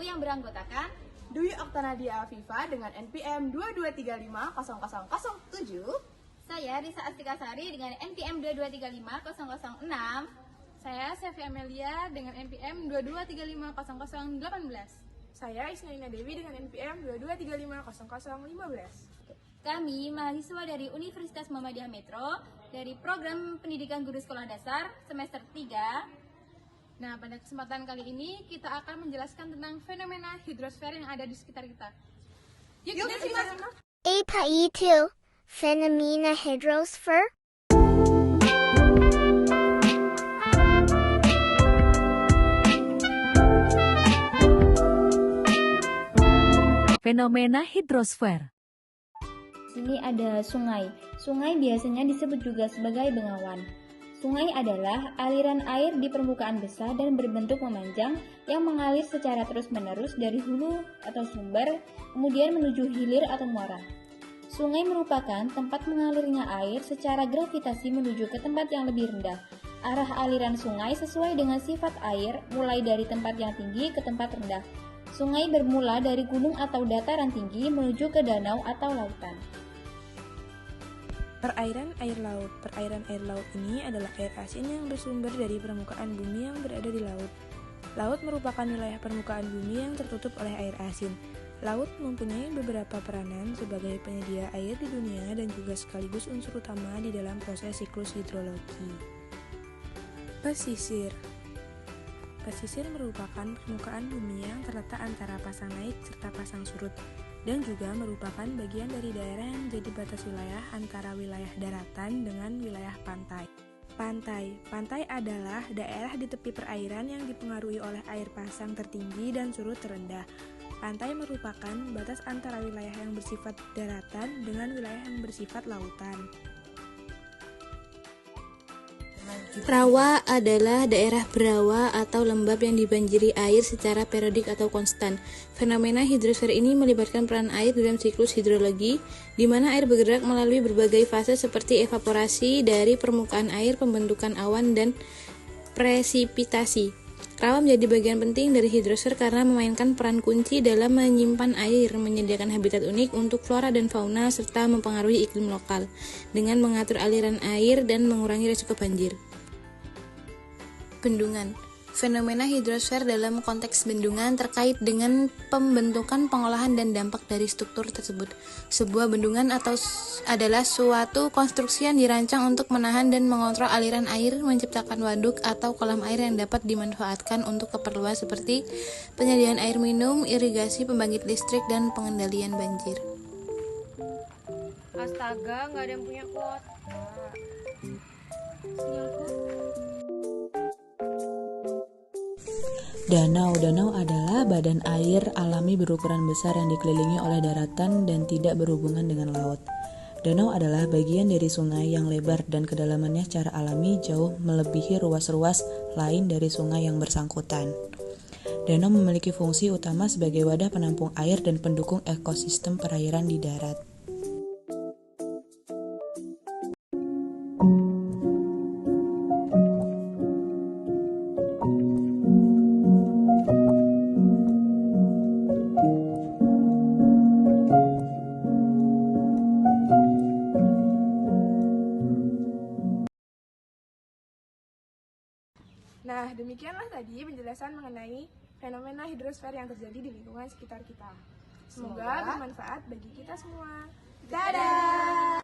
yang beranggotakan Dwi Oktanadia Afifa dengan NPM 22350007. saya Risa Astikasari dengan NPM 22350006. Saya Sevi Amelia dengan NPM 22350018. Saya Isnaina Dewi dengan NPM 22350015. Kami mahasiswa dari Universitas Muhammadiyah Metro dari Program Pendidikan Guru Sekolah Dasar semester 3. Nah, pada kesempatan kali ini kita akan menjelaskan tentang fenomena hidrosfer yang ada di sekitar kita. Yuk kita simak. APA-E2 Phenomena Hydrosphere. Fenomena hidrosfer. Ini ada sungai. Sungai biasanya disebut juga sebagai bengawan. Sungai adalah aliran air di permukaan besar dan berbentuk memanjang yang mengalir secara terus-menerus dari hulu atau sumber, kemudian menuju hilir atau muara. Sungai merupakan tempat mengalirnya air secara gravitasi menuju ke tempat yang lebih rendah. Arah aliran sungai sesuai dengan sifat air, mulai dari tempat yang tinggi ke tempat rendah. Sungai bermula dari gunung atau dataran tinggi menuju ke danau atau lautan. Perairan air laut. Perairan air laut ini adalah air asin yang bersumber dari permukaan bumi yang berada di laut. Laut merupakan wilayah permukaan bumi yang tertutup oleh air asin. Laut mempunyai beberapa peranan sebagai penyedia air di dunia dan juga sekaligus unsur utama di dalam proses siklus hidrologi. Pesisir. Pesisir merupakan permukaan bumi yang terletak antara pasang naik serta pasang surut, dan juga merupakan bagian dari daerah yang jadi batas wilayah antara wilayah daratan dengan wilayah pantai. Pantai adalah daerah di tepi perairan yang dipengaruhi oleh air pasang tertinggi dan surut terendah. Pantai merupakan batas antara wilayah yang bersifat daratan dengan wilayah yang bersifat lautan. Rawa adalah daerah berawa atau lembab yang dibanjiri air secara periodik atau konstan. Fenomena hidrosfer ini melibatkan peran air dalam siklus hidrologi, di mana air bergerak melalui berbagai fase seperti evaporasi dari permukaan air, pembentukan awan, dan presipitasi. Rawa menjadi bagian penting dari hidrosfer karena memainkan peran kunci dalam menyimpan air, menyediakan habitat unik untuk flora dan fauna, serta mempengaruhi iklim lokal dengan mengatur aliran air dan mengurangi risiko banjir. Bendungan. Fenomena hidrosfer dalam konteks bendungan terkait dengan pembentukan, pengolahan, dan dampak dari struktur tersebut. Sebuah bendungan adalah suatu konstruksi yang dirancang untuk menahan dan mengontrol aliran air, menciptakan waduk atau kolam air yang dapat dimanfaatkan untuk keperluan seperti penyediaan air minum, irigasi, pembangkit listrik, dan pengendalian banjir. Astaga, nggak ada yang punya kuota. Sinyalku. Danau adalah badan air alami berukuran besar yang dikelilingi oleh daratan dan tidak berhubungan dengan laut. Danau adalah bagian dari sungai yang lebar dan kedalamannya secara alami jauh melebihi ruas-ruas lain dari sungai yang bersangkutan. Danau memiliki fungsi utama sebagai wadah penampung air dan pendukung ekosistem perairan di darat. Nah, demikianlah tadi penjelasan mengenai fenomena hidrosfer yang terjadi di lingkungan sekitar kita. Semoga bermanfaat bagi kita semua. Dadah!